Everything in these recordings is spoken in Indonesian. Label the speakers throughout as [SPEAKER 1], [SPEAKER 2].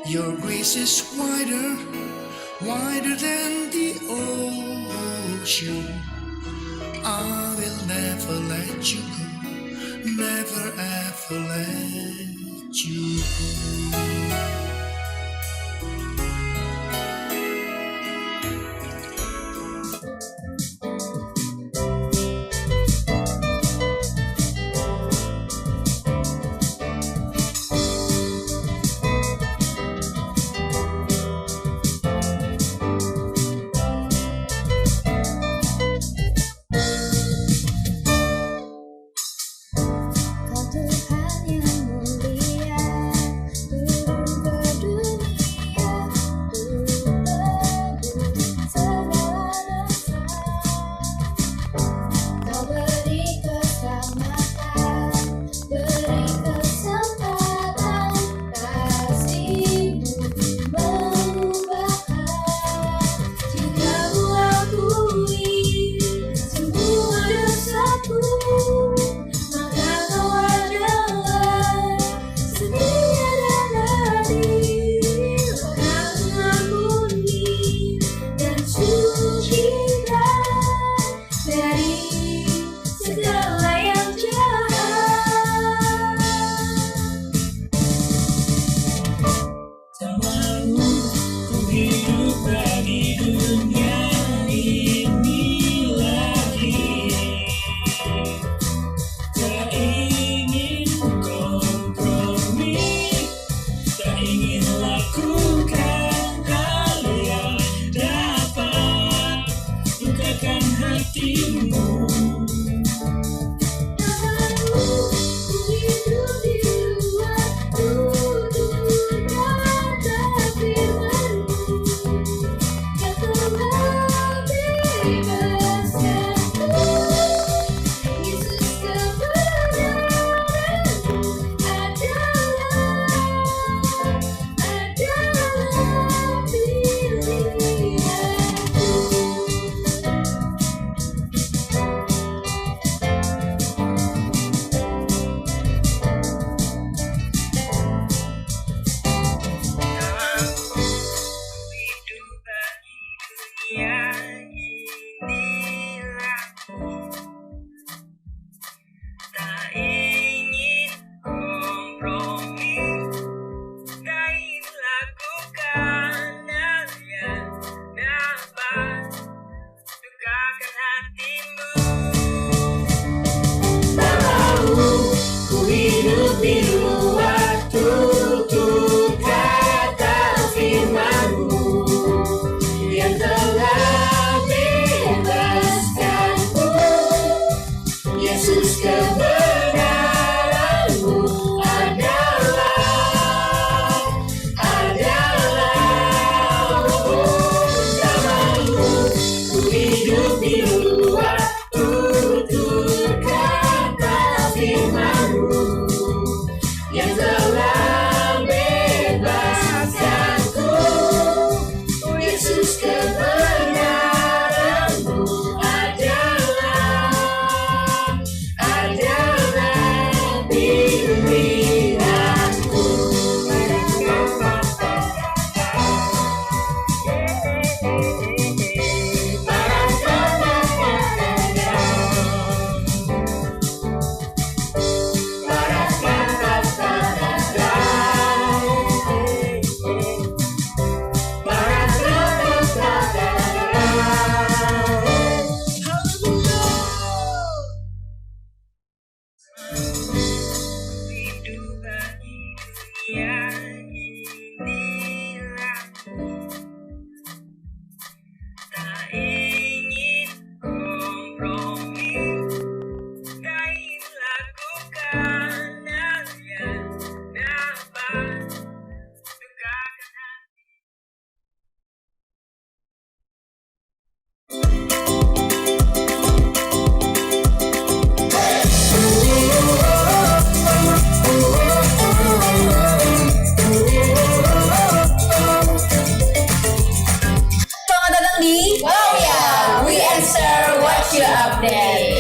[SPEAKER 1] Your grace is wider, wider than the ocean. I will never let you go, never ever let you go.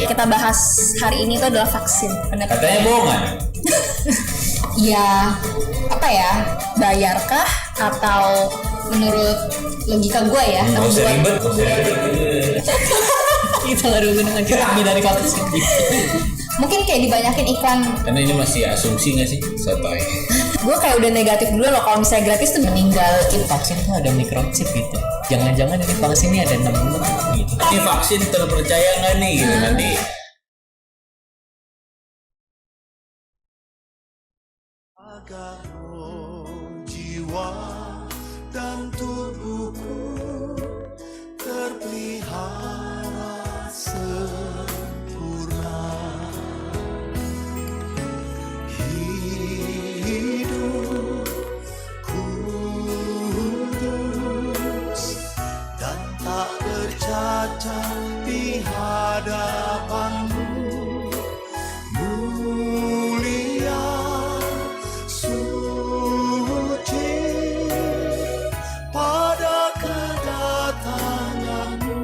[SPEAKER 2] Kita bahas hari ini itu adalah vaksin.
[SPEAKER 3] Katanya bohongan.
[SPEAKER 2] Ya, apa ya? Bayarkah atau menurut logika gue ya,
[SPEAKER 3] Nggak usah ribet.
[SPEAKER 4] Kita lalu dengan kami dari kampus.
[SPEAKER 2] mungkin kayak dibanyakin iklan.
[SPEAKER 3] Karena ini masih asumsi nggak sih, sotoy.
[SPEAKER 2] Gue kayak udah negatif dulu loh kalau misalnya gratis tuh meninggal.
[SPEAKER 4] Vaksin tuh ada microchip gitu. Jangan-jangan ini vaksinnya ada 6 bulan gitu.
[SPEAKER 3] Ini vaksin terpercaya nggak nih gitu nanti.
[SPEAKER 1] Agar roh, jiwa dan tubuhku terpelihara sempurna. Hidup kudus dan tak bercacat di hadapanmu. Mulia suci pada kedatanganmu.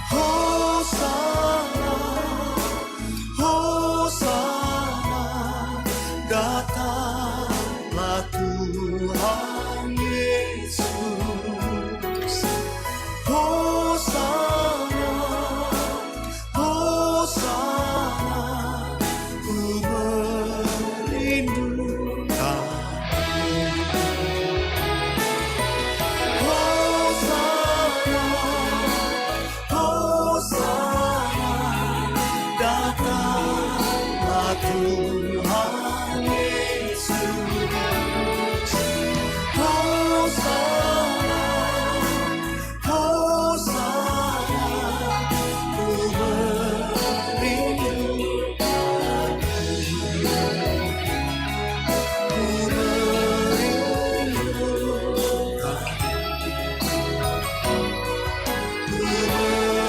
[SPEAKER 1] Hosana, Hosana, datanglah Tuhan Yesus. Hosana, Hosana, ku merindukan. Hosana, Hosana, datanglah Tuhan Yesus. Hosana, Hosana, ku merindukan. Ku merindukan. Ku merindukanmu.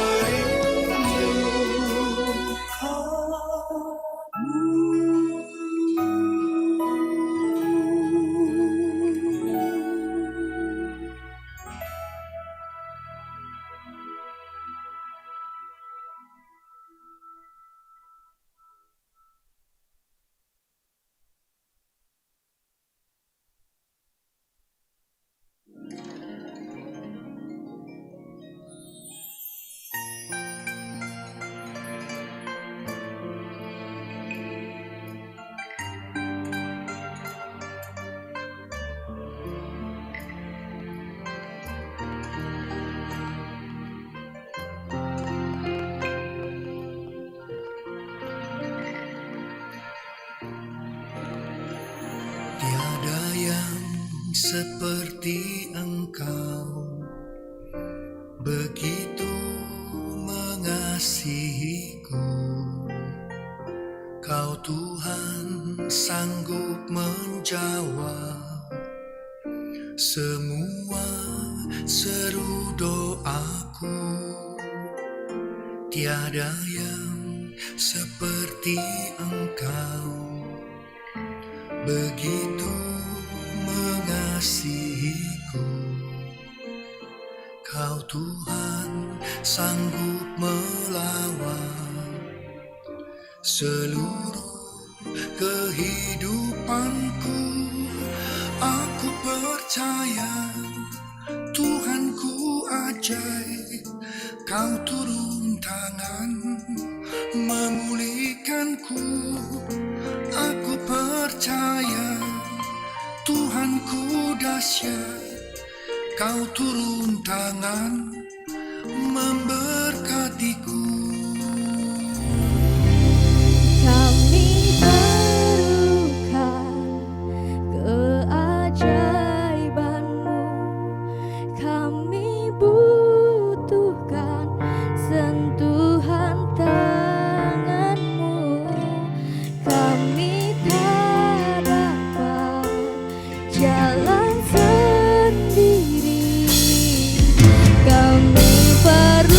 [SPEAKER 1] Tiada yang seperti Engkau, begitu mengasihiku. Kau Tuhan sanggup menjawab semua seru doaku. Tiada yang seperti Engkau, begitu mengasihiku. Kau Tuhan sanggup melawan seluruh kehidupanku. Aku percaya Tuhanku ajaib, Kau turun tangan memulihkanku. Aku percaya Tuhanku dahsyat, Kau turun tangan memberkatiku.
[SPEAKER 5] Kami perlukan keajaiban-Mu, kami butuhkan sentuhan tangan-Mu. Kami tak dapat jalan sendiri, kami perlu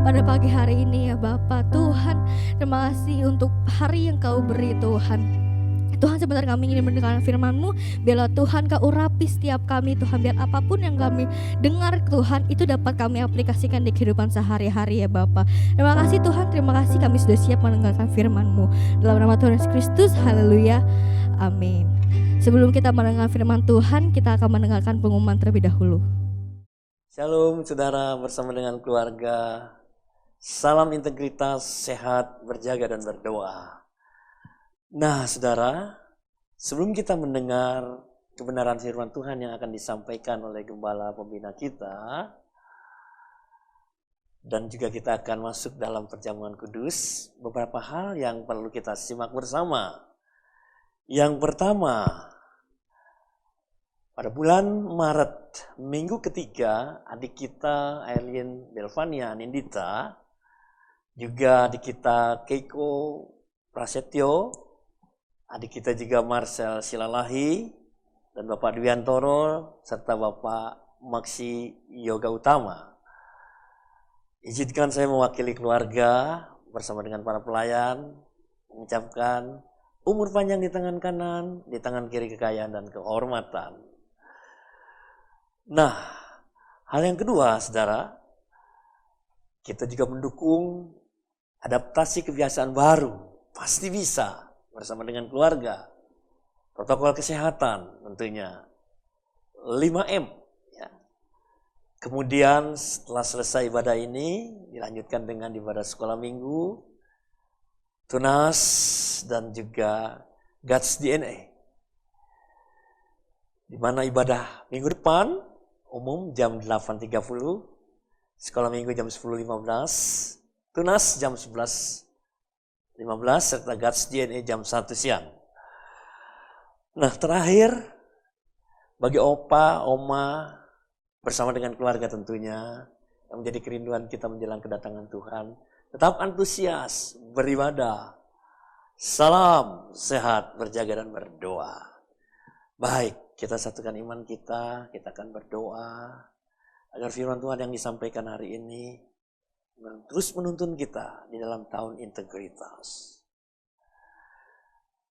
[SPEAKER 5] pada pagi hari ini ya Bapa. Tuhan, terima kasih untuk hari yang Kau beri Tuhan. Tuhan, sebentar kami ingin mendengar firman-Mu. Biarlah Tuhan Kau urapi setiap kami Tuhan. Biar apapun yang kami dengar Tuhan, itu dapat kami aplikasikan di kehidupan sehari-hari ya Bapa. Terima kasih Tuhan, terima kasih kami sudah siap mendengarkan firman-Mu. Dalam nama Tuhan Yesus Kristus, haleluya, amin. Sebelum kita mendengar firman Tuhan, kita akan mendengarkan pengumuman terlebih dahulu.
[SPEAKER 6] Shalom saudara bersama dengan keluarga. Salam integritas, sehat, berjaga dan berdoa. Nah saudara, sebelum kita mendengar kebenaran firman Tuhan yang akan disampaikan oleh gembala pembina kita, dan juga kita akan masuk dalam perjamuan kudus, beberapa hal yang perlu kita simak bersama. Yang pertama, pada bulan Maret, minggu ketiga, adik kita Airlin Delvania Nindita, juga adik kita Keiko Prasetyo, adik kita juga Marcel Silalahi, dan Bapak Dwiantoro, serta Bapak Maksi Yoga Utama. Izinkan saya mewakili keluarga bersama dengan para pelayan, mengucapkan umur panjang di tangan kanan, di tangan kiri kekayaan dan kehormatan. Nah, hal yang kedua, saudara, kita juga mendukung adaptasi kebiasaan baru, pasti bisa. Bersama dengan keluarga, protokol kesehatan tentunya, 5M. Ya. Kemudian setelah selesai ibadah ini, dilanjutkan dengan ibadah sekolah minggu, tunas, dan juga God's DNA. Di mana ibadah minggu depan, umum jam 8.30, sekolah minggu jam 10.15, tunas jam 11.15, serta God's DNA jam 1 siang. Nah terakhir, bagi opa, oma, bersama dengan keluarga tentunya, yang menjadi kerinduan kita menjelang kedatangan Tuhan, tetap antusias, beribadah, salam, sehat, berjaga dan berdoa. Baik, kita satukan iman kita akan berdoa, agar firman Tuhan yang disampaikan hari ini terus menuntun kita di dalam tahun integritas.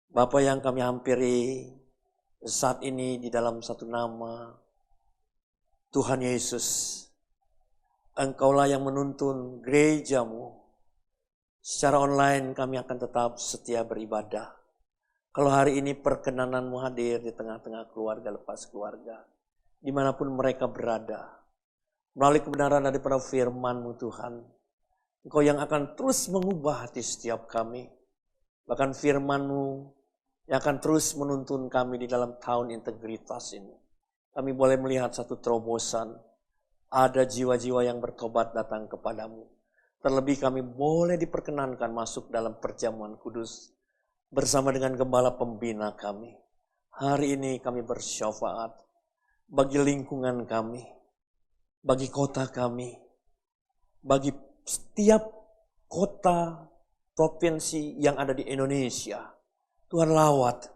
[SPEAKER 6] Bapa yang kami hampiri saat ini di dalam satu nama, Tuhan Yesus, Engkaulah yang menuntun gerejamu. Secara online kami akan tetap setia beribadah. Kalau hari ini perkenananmu hadir di tengah-tengah keluarga lepas keluarga, dimanapun mereka berada, melalui kebenaran daripada firman-Mu Tuhan, Engkau yang akan terus mengubah hati setiap kami. Bahkan firman-Mu yang akan terus menuntun kami di dalam tahun integritas ini. Kami boleh melihat satu terobosan. Ada jiwa-jiwa yang bertobat datang kepadamu. Terlebih kami boleh diperkenankan masuk dalam perjamuan kudus bersama dengan gembala pembina kami. Hari ini kami bersyafaat bagi lingkungan kami, bagi kota kami, bagi setiap kota, provinsi yang ada di Indonesia. Tuhan lawat,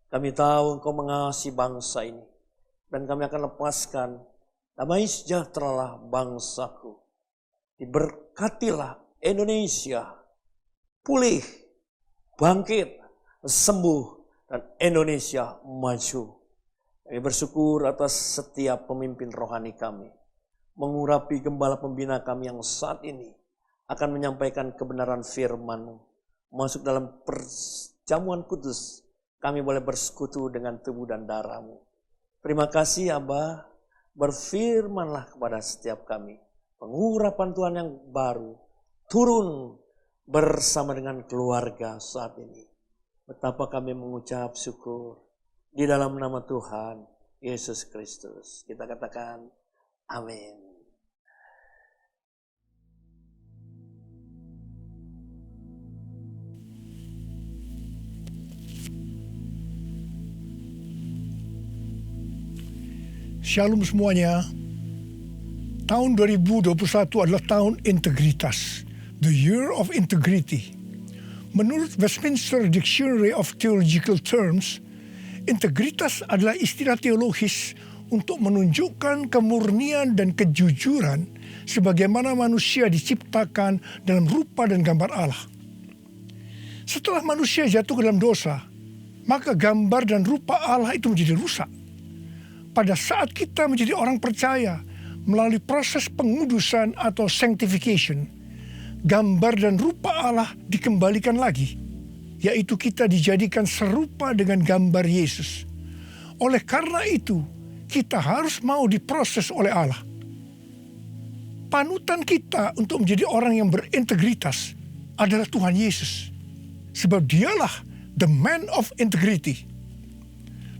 [SPEAKER 6] kami tahu Engkau mengasihi bangsa ini. Dan kami akan lepaskan, damai sejahteralah bangsaku. Diberkatilah Indonesia, pulih, bangkit, sembuh, dan Indonesia maju. Kami bersyukur atas setiap pemimpin rohani kami. Mengurapi gembala pembina kami yang saat ini akan menyampaikan kebenaran firman-Mu. Masuk dalam perjamuan kudus, kami boleh bersekutu dengan tubuh dan darah-Mu. Terima kasih Abah, berfirmanlah kepada setiap kami. Pengurapan Tuhan yang baru turun bersama dengan keluarga saat ini. Betapa kami mengucap syukur di dalam nama Tuhan Yesus Kristus. Kita katakan amin.
[SPEAKER 7] Shalom semuanya. Tahun 2021 adalah tahun integritas. The Year of Integrity. Menurut Westminster Dictionary of Theological Terms, integritas adalah istilah teologis untuk menunjukkan kemurnian dan kejujuran sebagaimana manusia diciptakan dalam rupa dan gambar Allah. Setelah manusia jatuh ke dalam dosa, maka gambar dan rupa Allah itu menjadi rusak. Pada saat kita menjadi orang percaya melalui proses pengudusan atau sanctification, gambar dan rupa Allah dikembalikan lagi, yaitu kita dijadikan serupa dengan gambar Yesus. Oleh karena itu, kita harus mau diproses oleh Allah. Panutan kita untuk menjadi orang yang berintegritas adalah Tuhan Yesus. Sebab dialah the man of integrity.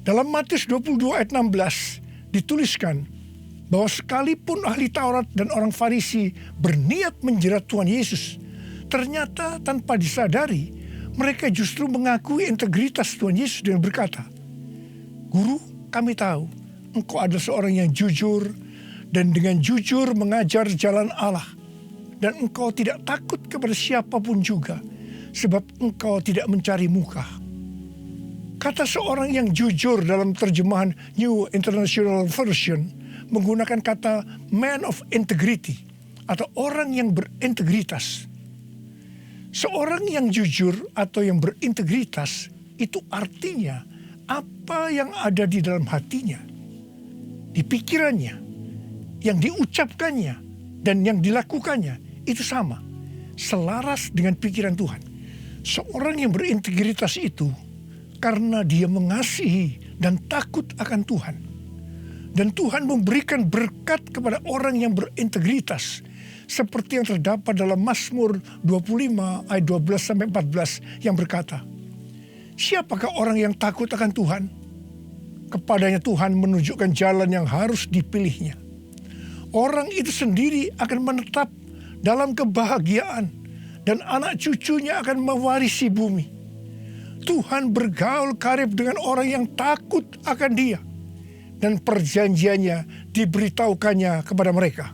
[SPEAKER 7] Dalam Matius 22 ayat 16 dituliskan bahwa sekalipun ahli Taurat dan orang Farisi berniat menjerat Tuhan Yesus, ternyata tanpa disadari mereka justru mengakui integritas Tuhan Yesus dengan berkata, "Guru, kami tahu Engkau adalah seorang yang jujur dan dengan jujur mengajar jalan Allah, dan Engkau tidak takut kepada siapapun juga, sebab Engkau tidak mencari muka." Kata seorang yang jujur dalam terjemahan New International Version menggunakan kata man of integrity atau orang yang berintegritas. Seorang yang jujur atau yang berintegritas itu artinya apa yang ada di dalam hatinya, di pikirannya, yang diucapkannya dan yang dilakukannya itu sama, selaras dengan pikiran Tuhan. Seorang yang berintegritas itu karena dia mengasihi dan takut akan Tuhan. Dan Tuhan memberikan berkat kepada orang yang berintegritas. Seperti yang terdapat dalam Mazmur 25 ayat 12-14 yang berkata, "Siapakah orang yang takut akan Tuhan? Kepadanya Tuhan menunjukkan jalan yang harus dipilihnya. Orang itu sendiri akan menetap dalam kebahagiaan dan anak cucunya akan mewarisi bumi. Tuhan bergaul karib dengan orang yang takut akan Dia, dan perjanjiannya diberitahukannya kepada mereka."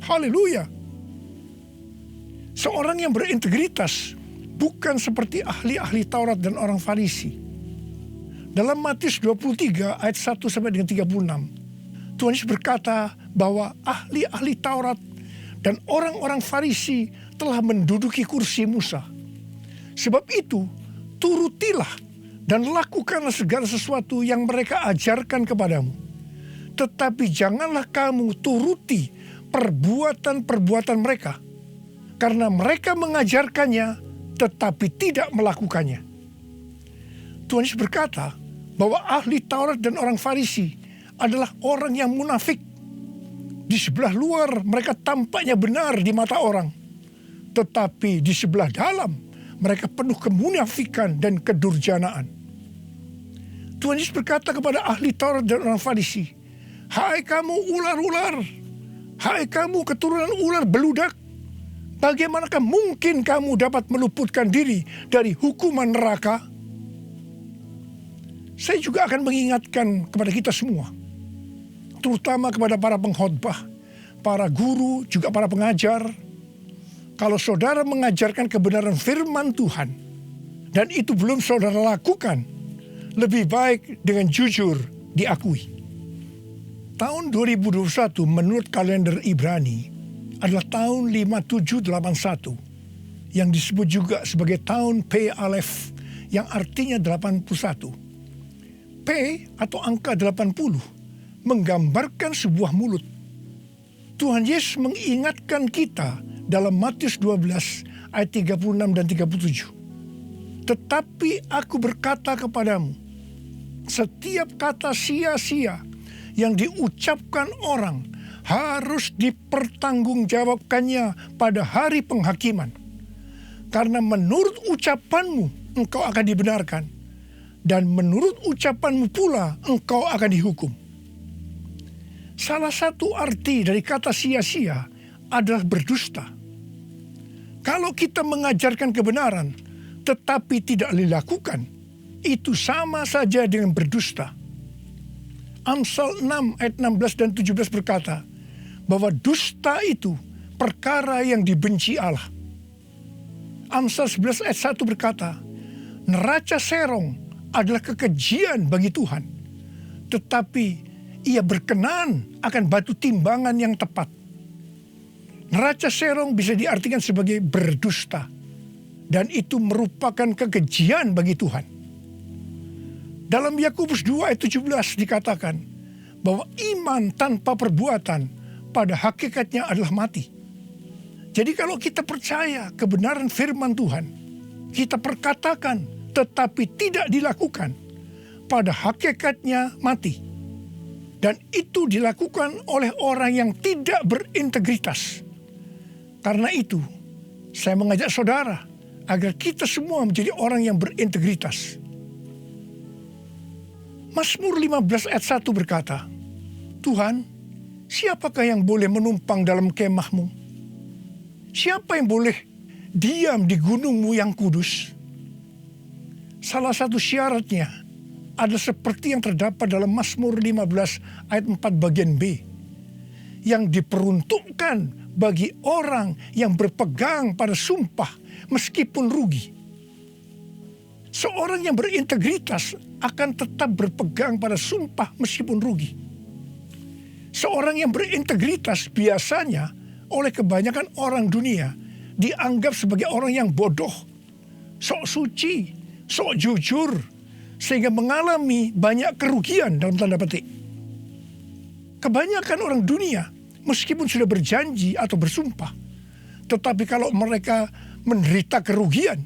[SPEAKER 7] Haleluya! Seorang yang berintegritas bukan seperti ahli-ahli Taurat dan orang Farisi. Dalam Matius 23 ayat 1 sampai dengan 36, Tuhan Yesus berkata bahwa ahli-ahli Taurat dan orang-orang Farisi telah menduduki kursi Musa. Sebab itu, turutilah dan lakukanlah segala sesuatu yang mereka ajarkan kepadamu. Tetapi janganlah kamu turuti perbuatan-perbuatan mereka, karena mereka mengajarkannya tetapi tidak melakukannya. Tuhan Yesus berkata bahwa ahli Taurat dan orang Farisi adalah orang yang munafik. Di sebelah luar mereka tampaknya benar di mata orang, tetapi di sebelah dalam mereka penuh kemunafikan dan kedurjanaan. Tuhan Yesus berkata kepada ahli Taurat dan orang Farisi, "Hai kamu ular-ular, hai kamu keturunan ular beludak, bagaimanakah mungkin kamu dapat meluputkan diri dari hukuman neraka?" Saya juga akan mengingatkan kepada kita semua, terutama kepada para pengkhotbah, para guru, juga para pengajar. Kalau saudara mengajarkan kebenaran firman Tuhan dan itu belum saudara lakukan, lebih baik dengan jujur diakui. Tahun 2021 menurut kalender Ibrani adalah tahun 5781 yang disebut juga sebagai tahun P Aleph yang artinya 81. P atau angka 80 menggambarkan sebuah mulut. Tuhan Yesus mengingatkan kita dalam Matius 12 ayat 36 dan 37. "Tetapi aku berkata kepadamu, setiap kata sia-sia yang diucapkan orang harus dipertanggungjawabkannya pada hari penghakiman. Karena menurut ucapanmu engkau akan dibenarkan, dan menurut ucapanmu pula engkau akan dihukum." Salah satu arti dari kata sia-sia adalah berdusta. Kalau kita mengajarkan kebenaran tetapi tidak dilakukan, itu sama saja dengan berdusta. Amsal 6 ayat 16 dan 17 berkata bahwa dusta itu perkara yang dibenci Allah. Amsal 11 ayat 1 berkata, "Neraca serong adalah kekejian bagi Tuhan, tetapi Ia berkenan akan batu timbangan yang tepat." Neraca serong bisa diartikan sebagai berdusta. Dan itu merupakan kekejian bagi Tuhan. Dalam Yakobus 2 ayat 17 dikatakan bahwa iman tanpa perbuatan pada hakikatnya adalah mati. Jadi kalau kita percaya kebenaran firman Tuhan, kita perkatakan tetapi tidak dilakukan, pada hakikatnya mati. Dan itu dilakukan oleh orang yang tidak berintegritas. Karena itu, saya mengajak saudara agar kita semua menjadi orang yang berintegritas. Mazmur 15 ayat 1 berkata, Tuhan, siapakah yang boleh menumpang dalam kemah-Mu? Siapa yang boleh diam di gunung-Mu yang kudus? Salah satu syaratnya adalah seperti yang terdapat dalam Mazmur 15 ayat 4 bagian B, yang diperuntukkan bagi orang yang berpegang pada sumpah meskipun rugi. Seorang yang berintegritas akan tetap berpegang pada sumpah meskipun rugi. Seorang yang berintegritas biasanya oleh kebanyakan orang dunia dianggap sebagai orang yang bodoh, sok suci, sok jujur, sehingga mengalami banyak kerugian dalam tanda petik. Kebanyakan orang dunia meskipun sudah berjanji atau bersumpah, tetapi kalau mereka menderita kerugian,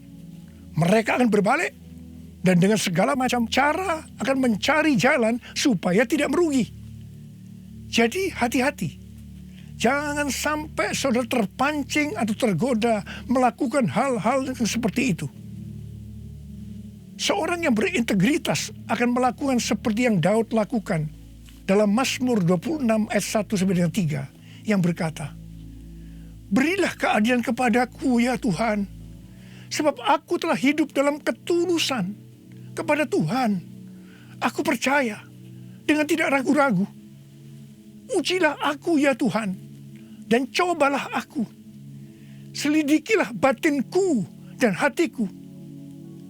[SPEAKER 7] mereka akan berbalik dan dengan segala macam cara akan mencari jalan supaya tidak merugi. Jadi hati-hati. Jangan sampai saudara terpancing atau tergoda melakukan hal-hal yang seperti itu. Seorang yang berintegritas akan melakukan seperti yang Daud lakukan dalam Mazmur 26 ayat 1-3 yang berkata, berilah keadilan kepadaku ya Tuhan, sebab aku telah hidup dalam ketulusan kepada Tuhan. Aku percaya dengan tidak ragu-ragu. Ujilah aku ya Tuhan, dan cobalah aku. Selidikilah batinku dan hatiku,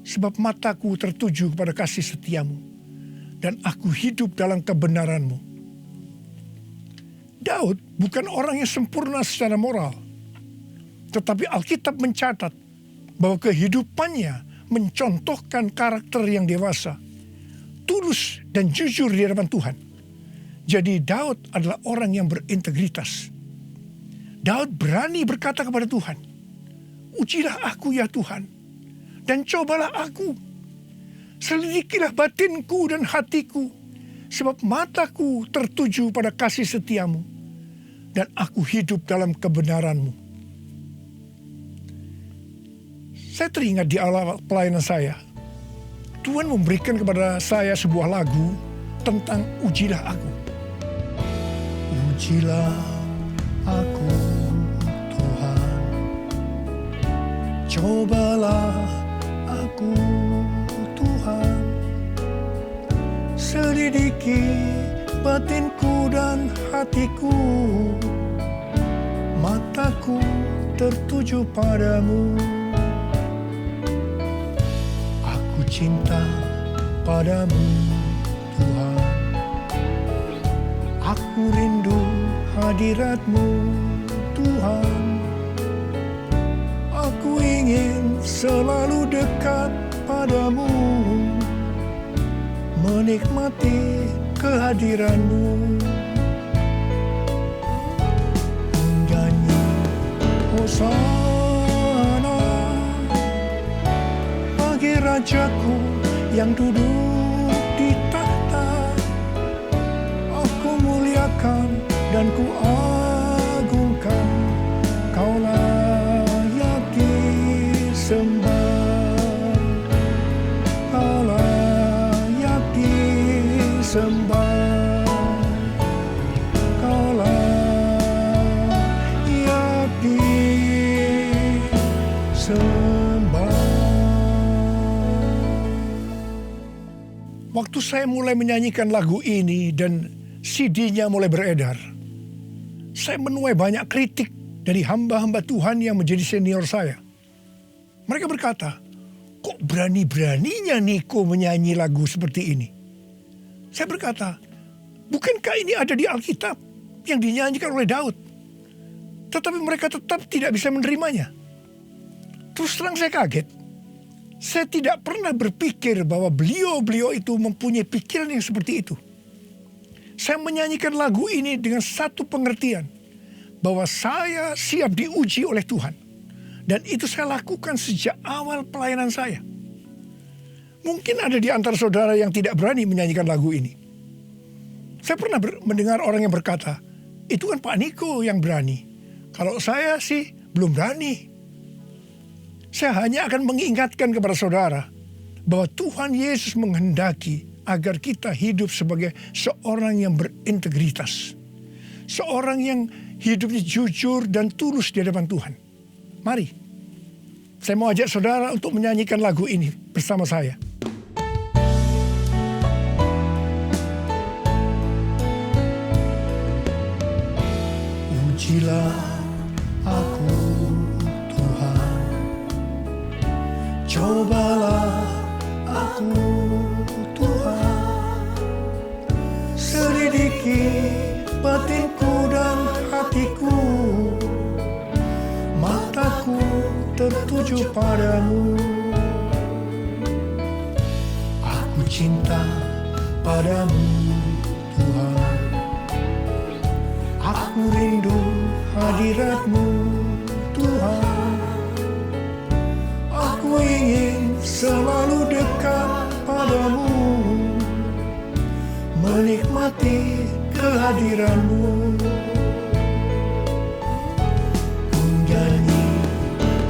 [SPEAKER 7] sebab mataku tertuju kepada kasih setiamu, dan aku hidup dalam kebenaranmu. Daud bukan orang yang sempurna secara moral, tetapi Alkitab mencatat bahwa kehidupannya mencontohkan karakter yang dewasa, tulus dan jujur di hadapan Tuhan. Jadi Daud adalah orang yang berintegritas. Daud berani berkata kepada Tuhan, ujilah aku ya Tuhan, dan cobalah aku. Selidikilah batinku dan hatiku, sebab mataku tertuju pada kasih setiamu, dan aku hidup dalam kebenaranmu. Saya teringat di awal pelayanan saya, Tuhan memberikan kepada saya sebuah lagu tentang ujilah aku. Ujilah aku Tuhan, cobalah aku Tuhan, selidiki batinku dan hatiku, mataku tertuju padamu. Aku cinta padamu Tuhan, aku rindu hadirat-Mu Tuhan, aku ingin selalu dekat padamu, menikmati kehadiran-Mu. Menyanyi Hosana bagi Rajaku yang duduk di tahta. Aku muliakan dan ku agungkan, Kau layak disembah, Kau layak disembah, Kau layak disembah. Waktu saya mulai menyanyikan lagu ini dan CD-nya mulai beredar, saya menuai banyak kritik dari hamba-hamba Tuhan yang menjadi senior saya. Mereka berkata, kok berani-beraninya Niko menyanyi lagu seperti ini? Saya berkata, bukankah ini ada di Alkitab yang dinyanyikan oleh Daud? Tetapi mereka tetap tidak bisa menerimanya. Terus terang saya kaget. Saya tidak pernah berpikir bahwa beliau-beliau itu mempunyai pikiran yang seperti itu. Saya menyanyikan lagu ini dengan satu pengertian, bahwa saya siap diuji oleh Tuhan. Dan itu saya lakukan sejak awal pelayanan saya. Mungkin ada di antara saudara yang tidak berani menyanyikan lagu ini. Saya pernah mendengar orang yang berkata, itu kan Pak Niko yang berani. Kalau saya sih belum berani. Saya hanya akan mengingatkan kepada saudara bahwa Tuhan Yesus menghendaki agar kita hidup sebagai seorang yang berintegritas. Seorang yang hidupnya jujur dan tulus di hadapan Tuhan. Mari, saya mau ajak saudara untuk menyanyikan lagu ini bersama saya. Ujilah aku Tuhan, cobalah aku Tuhan, selidiki batinku dan hatiku, mataku tertuju padamu. Aku cinta padamu Tuhan, aku rindu hadirat-Mu Tuhan, aku ingin selalu dekat padamu, menikmati kehadiran-Mu. Ku nyanyi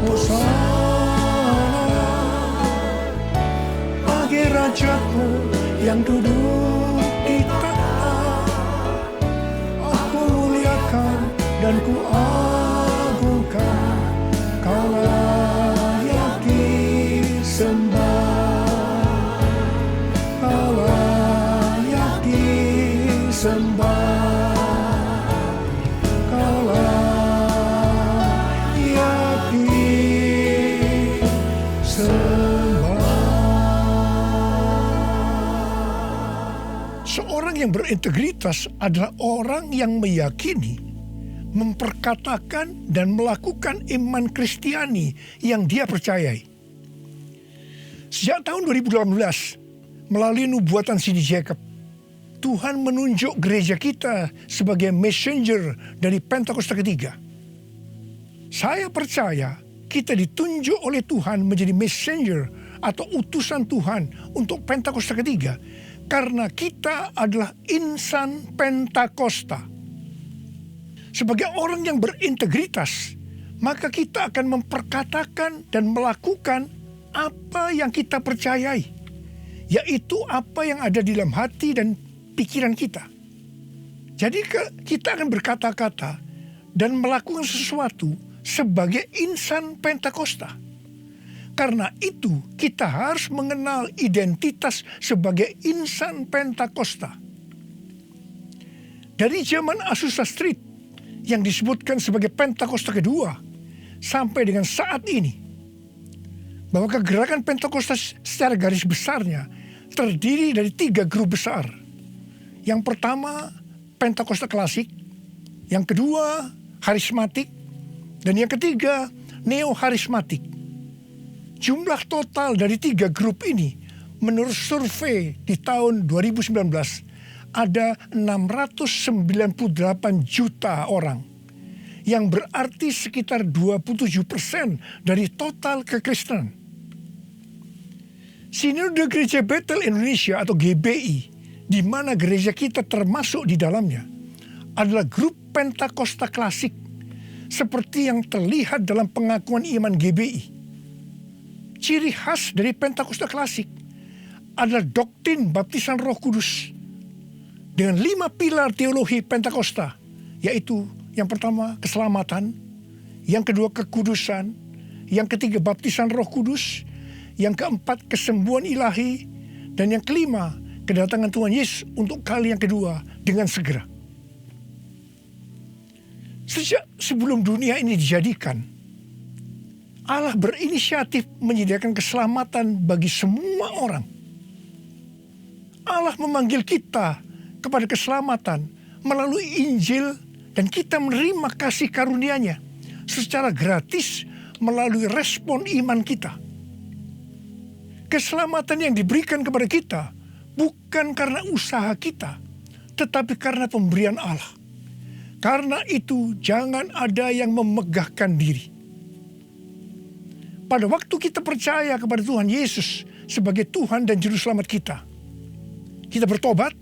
[SPEAKER 7] Hosana bagi Rajaku yang duduk di tahta. Aku muliakan dan ku agungkan, Kau layak disembah, Kau layak disembah, Kau layak disembah. Seorang yang berintegritas adalah orang yang meyakini, memperkatakan dan melakukan iman Kristiani yang dia percayai. Sejak tahun 2018, melalui nubuatan Cindy Jacob, Tuhan menunjuk gereja kita sebagai messenger dari Pentakosta ketiga. Saya percaya kita ditunjuk oleh Tuhan menjadi messenger atau utusan Tuhan untuk Pentakosta ketiga karena kita adalah insan Pentakosta. Sebagai orang yang berintegritas, maka kita akan memperkatakan dan melakukan apa yang kita percayai, yaitu apa yang ada di dalam hati dan pikiran kita. Jadi kita akan berkata-kata dan melakukan sesuatu sebagai insan Pentakosta. Karena itu kita harus mengenal identitas sebagai insan Pentakosta. Dari zaman Azusa Street yang disebutkan sebagai Pentakosta kedua sampai dengan saat ini, bahwa kegerakan Pentakosta secara garis besarnya terdiri dari 3 grup besar. Yang pertama Pentakosta klasik, yang kedua harismatik, dan yang ketiga neo-harismatik. Jumlah total dari 3 grup ini menurut survei di tahun 2019 ada 698 juta orang, yang berarti sekitar 27% dari total kekristenan. Sinode Gereja Bethel Indonesia atau GBI, di mana gereja kita termasuk di dalamnya, adalah grup Pentakosta klasik, seperti yang terlihat dalam pengakuan iman GBI. Ciri khas dari Pentakosta klasik adalah doktrin baptisan Roh Kudus dengan 5 pilar teologi Pentakosta, yaitu yang pertama keselamatan, yang kedua kekudusan, yang ketiga baptisan Roh Kudus, yang keempat kesembuhan ilahi, dan yang kelima kedatangan Tuhan Yesus untuk kali yang kedua dengan segera. Sejak sebelum dunia ini dijadikan, Allah berinisiatif menyediakan keselamatan bagi semua orang. Allah memanggil kita kepada keselamatan melalui Injil Dan kita menerima kasih karunia-Nya secara gratis melalui respon iman kita. Keselamatan yang diberikan kepada kita bukan karena usaha kita, tetapi karena pemberian Allah. Karena itu jangan ada yang memegahkan diri. Pada waktu kita percaya kepada Tuhan Yesus sebagai Tuhan dan Juru Selamat kita bertobat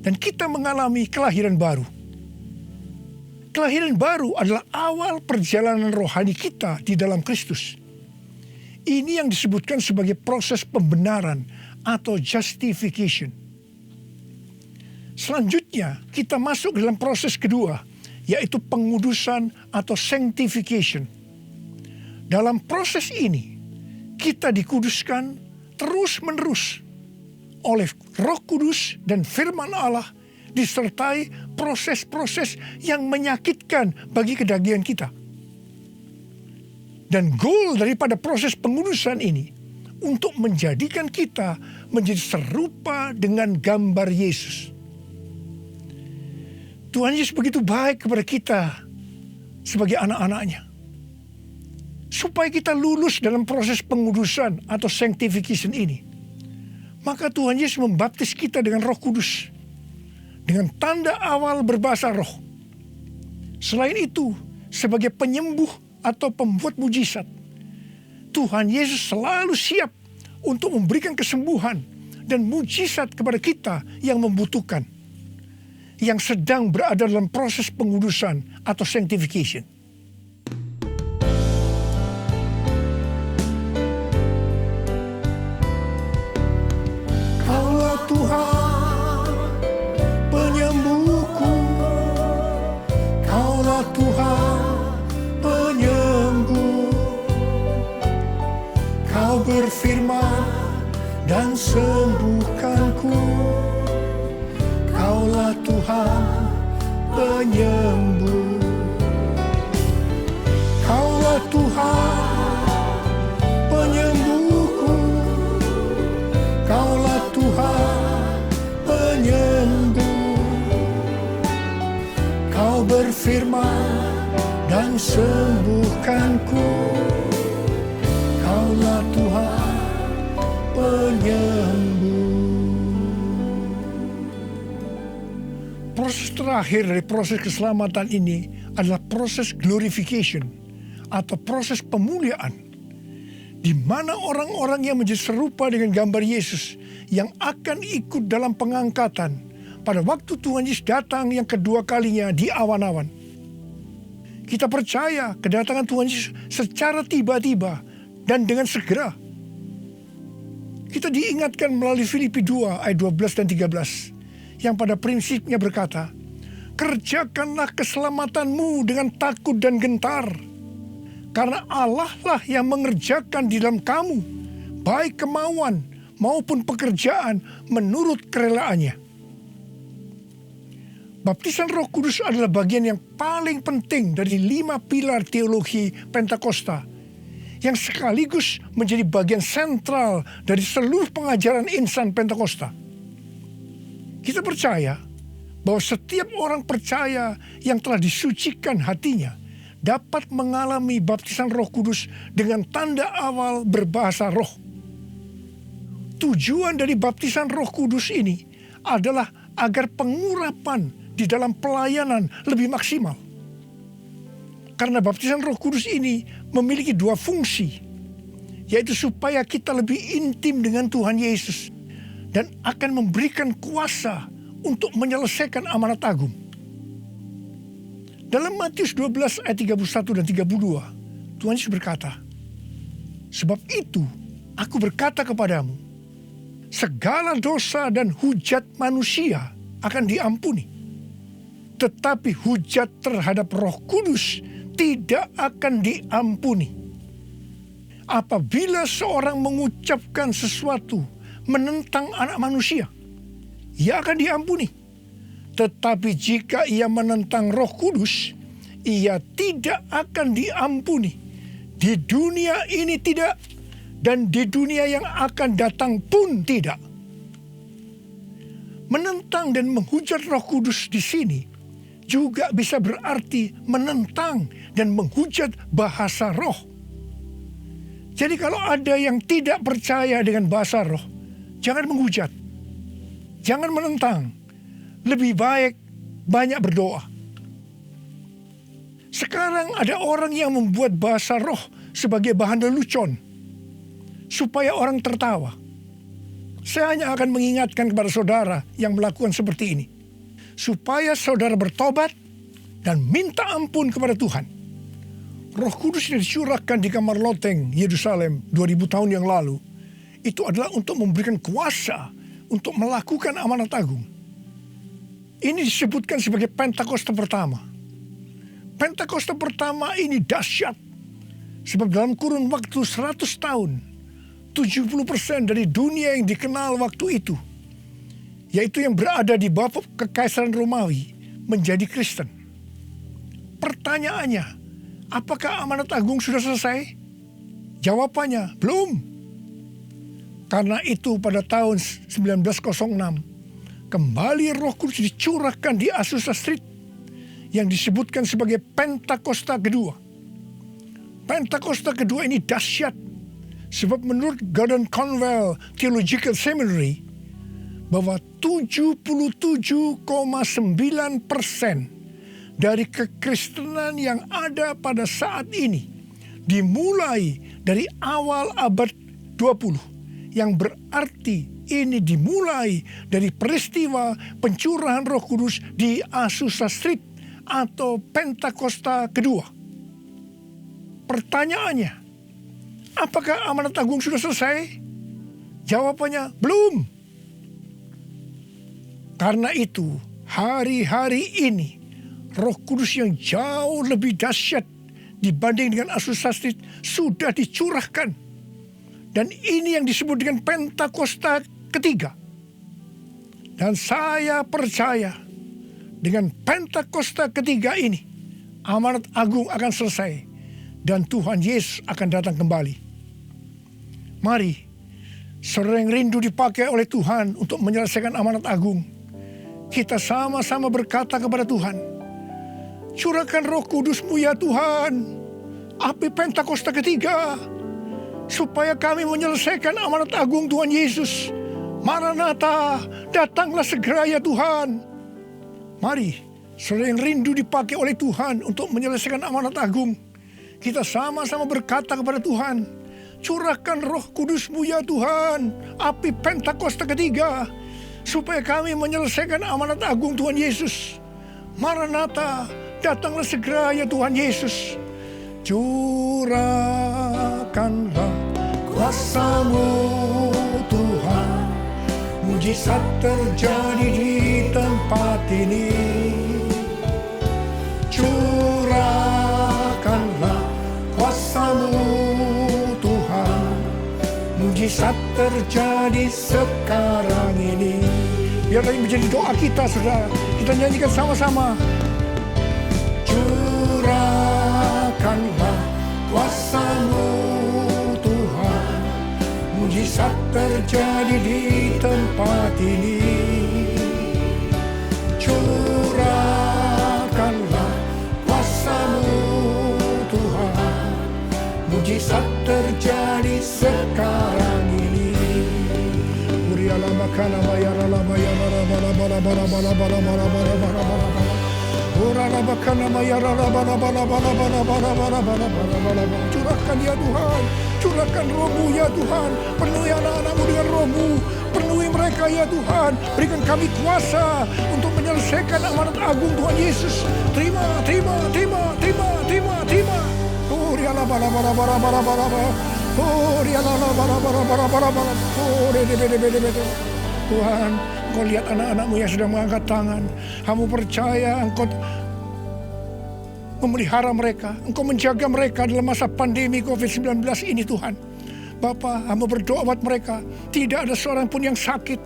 [SPEAKER 7] dan kita mengalami kelahiran baru. Kelahiran baru adalah awal perjalanan rohani kita di dalam Kristus. Ini yang disebutkan sebagai proses pembenaran atau justification. Selanjutnya kita masuk dalam proses kedua, yaitu pengudusan atau sanctification. Dalam proses ini kita dikuduskan terus-menerus oleh Roh Kudus dan firman Allah, disertai proses-proses yang menyakitkan bagi kedagingan kita. Dan goal daripada proses pengudusan ini untuk menjadikan kita menjadi serupa dengan gambar Yesus. Tuhan Yesus begitu baik kepada kita sebagai anak-anak-Nya. Supaya kita lulus dalam proses pengudusan atau sanctification ini, maka Tuhan Yesus membaptis kita dengan Roh Kudus, dengan tanda awal berbahasa roh. Selain itu, sebagai penyembuh atau pembuat mujizat, Tuhan Yesus selalu siap untuk memberikan kesembuhan dan mujizat kepada kita yang membutuhkan, yang sedang berada dalam proses pengudusan atau sanctification. Kaulah Tuhan penyembuhku, Kaulah Tuhan penyembuh. Kau berfirman dan sembuhkanku. Kaulah Tuhan penyembuh. Kaulah Tuhan penyembuhku. Kaulah Tuhan penyembuh. Kau berfirman dan sembuhkanku. Kaulah Tuhan penyembuh. Proses terakhir dari proses keselamatan ini adalah proses glorification atau proses pemuliaan, di mana orang-orang yang menjadi serupa dengan gambar Yesus yang akan ikut dalam pengangkatan pada waktu Tuhan Yesus datang yang kedua kalinya di awan-awan. Kita percaya kedatangan Tuhan Yesus secara tiba-tiba dan dengan segera. Kita diingatkan melalui Filipi 2 ayat 12 dan 13 yang pada prinsipnya berkata, kerjakanlah keselamatanmu dengan takut dan gentar, karena Allah lah yang mengerjakan di dalam kamu baik kemauan maupun pekerjaan menurut kerelaannya. Baptisan Roh Kudus adalah bagian yang paling penting dari 5 pilar teologi Pentakosta, yang sekaligus menjadi bagian sentral dari seluruh pengajaran insan Pentakosta. Kita percaya bahwa setiap orang percaya yang telah disucikan hatinya dapat mengalami baptisan Roh Kudus dengan tanda awal berbahasa roh. Tujuan dari baptisan Roh Kudus ini adalah agar pengurapan di dalam pelayanan lebih maksimal. Karena baptisan Roh Kudus ini memiliki 2 fungsi, yaitu supaya kita lebih intim dengan Tuhan Yesus dan akan memberikan kuasa untuk menyelesaikan amanat agung. Dalam Matius 12 ayat 31 dan 32, Tuhan Yesus berkata, sebab itu aku berkata kepadamu, segala dosa dan hujat manusia akan diampuni, tetapi hujat terhadap Roh Kudus tidak akan diampuni. Apabila seorang mengucapkan sesuatu menentang anak manusia, ia akan diampuni. Tetapi jika ia menentang Roh Kudus, ia tidak akan diampuni. Di dunia ini tidak, dan di dunia yang akan datang pun tidak. Menentang dan menghujat Roh Kudus di sini juga bisa berarti menentang dan menghujat bahasa roh. Jadi kalau ada yang tidak percaya dengan bahasa roh, jangan menghujat, jangan menentang. Lebih baik banyak berdoa. Sekarang ada orang yang membuat bahasa roh sebagai bahan lelucon, supaya orang tertawa. Saya hanya akan mengingatkan kepada saudara yang melakukan seperti ini, supaya saudara bertobat dan minta ampun kepada Tuhan. Roh Kudus yang dicurahkan di kamar loteng Yerusalem 2000 tahun yang lalu, itu adalah untuk memberikan kuasa untuk melakukan amanat agung. Ini disebutkan sebagai Pentakosta pertama. Pentakosta pertama ini dahsyat, sebab dalam kurun waktu 100 tahun, 70% dari dunia yang dikenal waktu itu, yaitu yang berada di bawah kekaisaran Romawi, menjadi Kristen. Pertanyaannya, apakah amanat agung sudah selesai? Jawabannya, belum. Karena itu pada tahun 1906, kembali Roh Kudus dicurahkan di Azusa Street, yang disebutkan sebagai Pentakosta kedua. Pentakosta kedua ini dahsyat, sebab menurut Gordon Conwell Theological Seminary, bahwa 77,9% dari kekristenan yang ada pada saat ini dimulai dari awal abad 20, yang berarti ini dimulai dari peristiwa pencurahan Roh Kudus di Azusa Street atau Pentakosta kedua. Pertanyaannya, apakah amanat agung sudah selesai? Jawabannya, belum. Karena itu, hari-hari ini, Roh Kudus yang jauh lebih dahsyat dibanding dengan Azusa Street sudah dicurahkan. Dan ini yang disebut dengan Pentakosta ketiga. Dan saya percaya dengan Pentakosta ketiga ini, amanat agung akan selesai. Dan Tuhan Yesus akan datang kembali. Mari, saudara yang rindu dipakai oleh Tuhan untuk menyelesaikan amanat agung, kita sama-sama berkata kepada Tuhan, curahkan Roh Kudus-Mu ya Tuhan, api Pentakosta ketiga, supaya kami menyelesaikan amanat agung Tuhan Yesus. Maranatha, datanglah segera ya Tuhan. Mari, saudara yang rindu dipakai oleh Tuhan untuk menyelesaikan amanat agung, kita sama-sama berkata kepada Tuhan, curahkan Roh Kudus-Mu ya Tuhan, api Pentakosta ketiga, supaya kami menyelesaikan amanat agung Tuhan Yesus. Maranatha, datanglah segera ya Tuhan Yesus. Curahkanlah kuasa-Mu Tuhan, mujizat terjadi di tempat ini. Curahkanlah kuasa-Mu Tuhan, mujizat terjadi sekarang ini. Biarlah ini menjadi doa kita, saudara. Kita nyanyikan sama-sama. Curahkanlah kuasa-Mu Tuhan, mujizat terjadi di tempat ini. Curahkanlah kuasa-Mu Tuhan, mujizat terjadi sekarang ini. Uriala makana mayara mayara bala bala bala bala bala bala bala bala bala. Urala makana mayara bala bala bala bala bala bala bala bala bala. Curahkan ya Tuhan, curahkan Roh-Mu ya Tuhan, penuhi anak-anak-Mu dengan Roh-Mu, penuhi mereka ya Tuhan, berikan kami kuasa untuk menyelesaikan amanat agung Tuhan Yesus. Terima, terima, terima, terima, terima, terima. Uriala bala bala bala bala bala bala. Uriala bala bala bala bala bala. Tuhan, Engkau lihat anak-anak-Mu yang sedang mengangkat tangan. Kamu percaya Engkau memelihara mereka, Engkau menjaga mereka dalam masa pandemi COVID-19 ini Tuhan. Bapa, hamba berdoa buat mereka, tidak ada seorang pun yang sakit.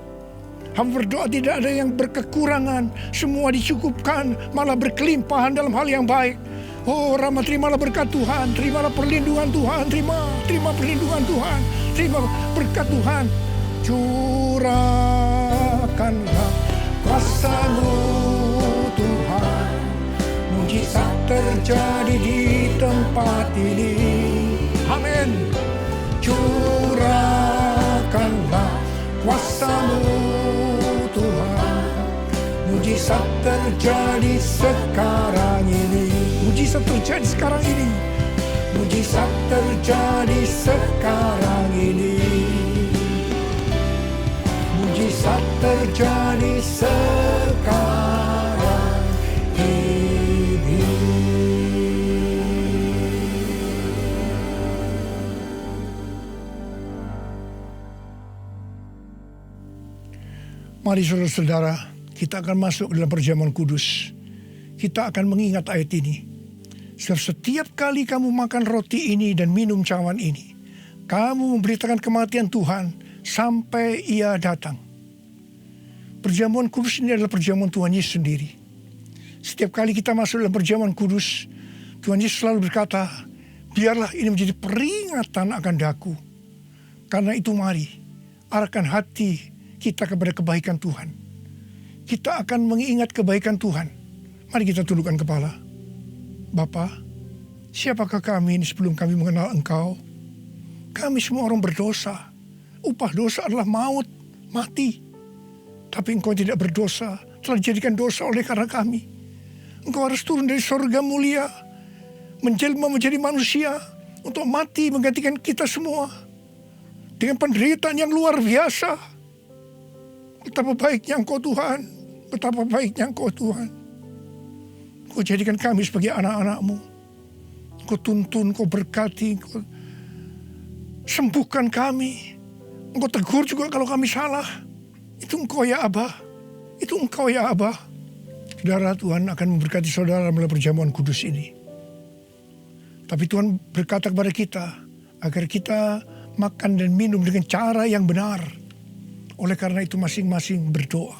[SPEAKER 7] Hamba berdoa tidak ada yang berkekurangan, semua dicukupkan, malah berkelimpahan dalam hal yang baik. Oh Rama, terimalah berkat Tuhan, terimalah perlindungan Tuhan, terima perlindungan Tuhan, terima berkat Tuhan. Curahkanlah kuasa-Mu Tuhan, terjadi di tempat ini. Amin. Curahkanlah kuasa-Mu Tuhan. Mujizat terjadi sekarang ini. Mujizat terjadi sekarang ini. Mujizat terjadi sekarang ini. Mujizat terjadi sekarang ini. Mari saudara-saudara, kita akan masuk dalam perjamuan kudus. Kita akan mengingat ayat ini. Sebab setiap kali kamu makan roti ini dan minum cawan ini, kamu memberitakan kematian Tuhan sampai Ia datang. Perjamuan kudus ini adalah perjamuan Tuhan Yesus sendiri. Setiap kali kita masuk dalam perjamuan kudus, Tuhan Yesus selalu berkata, biarlah ini menjadi peringatan akan daku. Karena itu mari, arahkan hati kita kepada kebaikan Tuhan. Kita akan mengingat kebaikan Tuhan. Mari kita tundukkan kepala. Bapa, siapakah kami ini sebelum kami mengenal Engkau? Kami semua orang berdosa. Upah dosa adalah maut, mati. Tapi Engkau tidak berdosa, telah dijadikan dosa oleh karena kami. Engkau harus turun dari surga mulia, menjelma menjadi manusia, untuk mati menggantikan kita semua. Dengan penderitaan yang luar biasa. Betapa baiknya Engkau Tuhan, betapa baiknya Engkau Tuhan. Kau jadikan kami sebagai anak-anak-Mu. Kau tuntun, Kau berkati, Kau sembuhkan kami. Engkau tegur juga kalau kami salah. Itu Engkau ya Abah. Itu Engkau ya Abah. Saudara, Tuhan akan memberkati saudara melalui perjamuan kudus ini. Tapi Tuhan berkata kepada kita, agar kita makan dan minum dengan cara yang benar. Oleh karena itu masing-masing berdoa.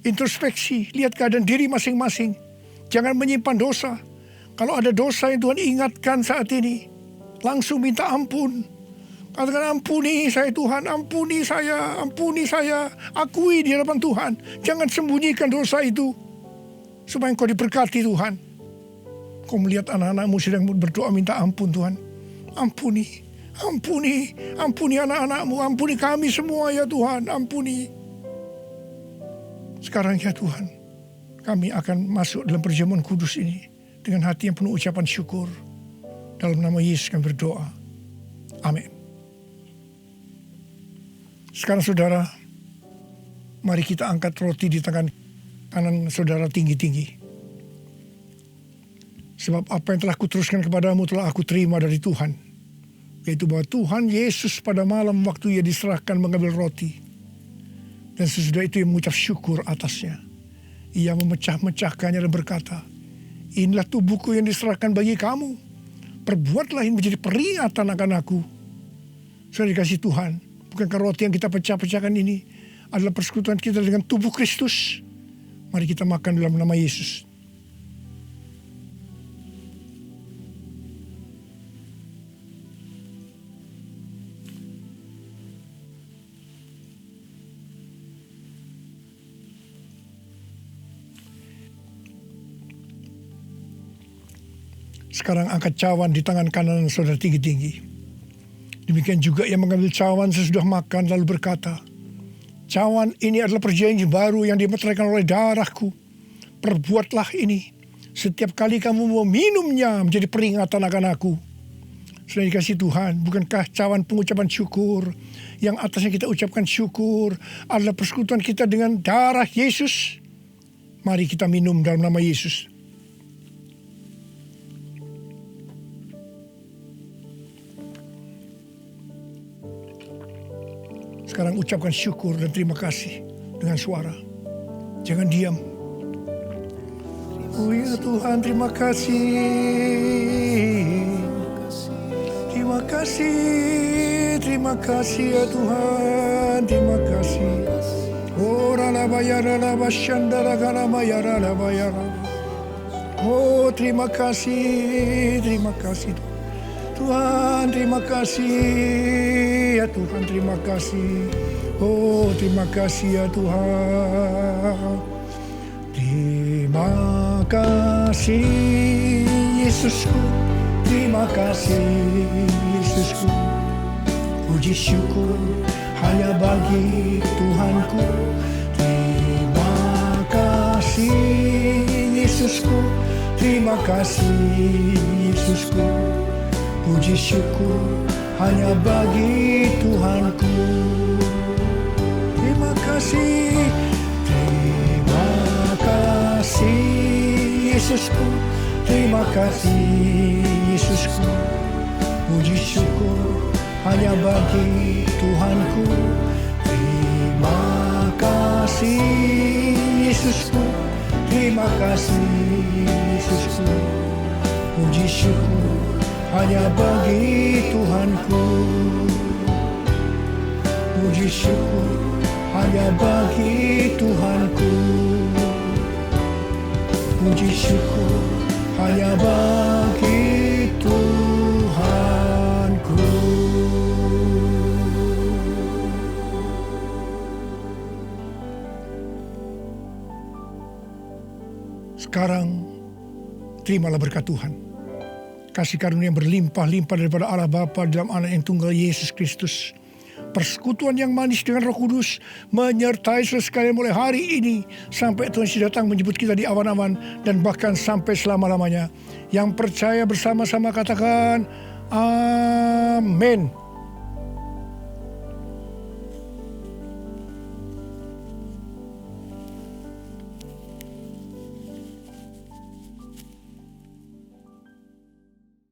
[SPEAKER 7] Introspeksi, lihat keadaan diri masing-masing. Jangan menyimpan dosa. Kalau ada dosa yang Tuhan ingatkan saat ini, langsung minta ampun. Katakan, ampuni saya Tuhan, ampuni saya, akui di hadapan Tuhan. Jangan sembunyikan dosa itu, supaya Engkau diberkati Tuhan. Kau melihat anak-anak-Mu sedang berdoa minta ampun Tuhan. Ampuni anak-anak-Mu, ampuni kami semua ya Tuhan, ampuni. Sekarang ya Tuhan, kami akan masuk dalam perjamuan kudus ini dengan hati yang penuh ucapan syukur. Dalam nama Yesus kami berdoa. Amin. Sekarang saudara, mari kita angkat roti di tangan kanan saudara tinggi-tinggi. Sebab apa yang telah kuteruskan kepadamu telah aku terima dari Tuhan. Yaitu bahwa Tuhan Yesus pada malam waktu Ia diserahkan mengambil roti. Dan sesudah itu Ia mengucap syukur atasnya. Ia memecah-mecahkannya dan berkata, inilah tubuhku yang diserahkan bagi kamu. Perbuatlah ini menjadi peringatan akan aku. Sudah dikasih Tuhan, bukankah roti yang kita pecah-pecahkan ini adalah persekutuan kita dengan tubuh Kristus? Mari kita makan dalam nama Yesus. Sekarang angkat cawan di tangan kanan saudara tinggi-tinggi. Demikian juga ia mengambil cawan sesudah makan lalu berkata, cawan ini adalah perjanjian baru yang dimeteraikan oleh darahku. Perbuatlah ini setiap kali kamu meminumnya menjadi peringatan akan aku. Sudah dikasih Tuhan, bukankah cawan pengucapan syukur yang atasnya kita ucapkan syukur adalah persekutuan kita dengan darah Yesus? Mari kita minum dalam nama Yesus. Sekarang ucapkan syukur dan terima kasih dengan suara. Jangan diam. Oh ya Tuhan, terima kasih. Terima kasih ya Tuhan, terima kasih. Oh Oh terima kasih Tuhan, terima kasih ya Tuhan, terima kasih. Oh terima kasih ya Tuhan, terima kasih. kasih Yesusku, terima kasih Yesusku. Puji syukur hanya bagi Tuhanku. Terima kasih Yesusku, terima kasih Yesusku. Puji syukur hanya bagi Tuhanku. Terima kasih, terima kasih Yesusku, terima kasih Yesusku. Puji syukur hanya bagi Tuhanku. Terima kasih Yesusku, terima kasih Yesusku. Puji syukur hanya bagi Tuhanku. Puji syukur hanya bagi Tuhanku. Puji syukur hanya bagi Tuhanku. Sekarang terimalah berkat Tuhan. Kasih karunia yang berlimpah-limpah daripada Allah Bapa dalam Anak yang tunggal Yesus Kristus. Persekutuan yang manis dengan Roh Kudus menyertai saudara sekalian mulai hari ini sampai Tuhan Yesus datang menjemput kita di awan-awan dan bahkan sampai selama-lamanya. Yang percaya bersama-sama katakan amin.